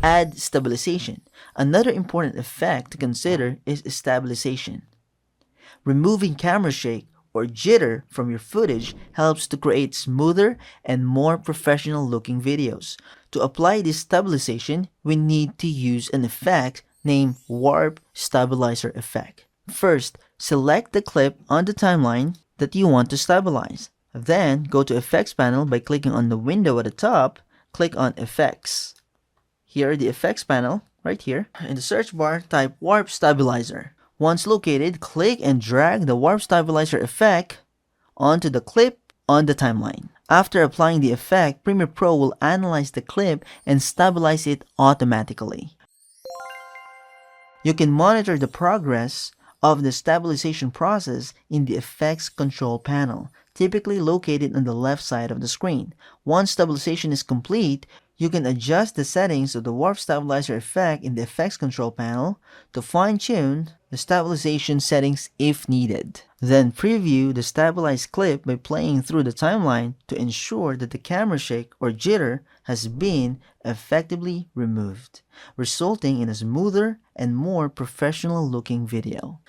Add stabilization. Another important effect to consider is stabilization. Removing camera shake or jitter from your footage helps to create smoother and more professional looking videos. To apply this stabilization, we need to use an effect named Warp Stabilizer Effect. First, select the clip on the timeline that you want to stabilize. Then, go to Effects panel by clicking on the window at the top, click on Effects. Here, the Effects panel, right here. In the search bar, type Warp Stabilizer. Once located, click and drag the Warp Stabilizer effect onto the clip on the timeline. After applying the effect, Premiere Pro will analyze the clip and stabilize it automatically. You can monitor the progress of the stabilization process in the Effects Control panel, typically located on the left side of the screen. Once stabilization is complete, you can adjust the settings of the Warp Stabilizer effect in the Effects Control panel to fine-tune the stabilization settings if needed. Then preview the stabilized clip by playing through the timeline to ensure that the camera shake or jitter has been effectively removed, resulting in a smoother and more professional looking video.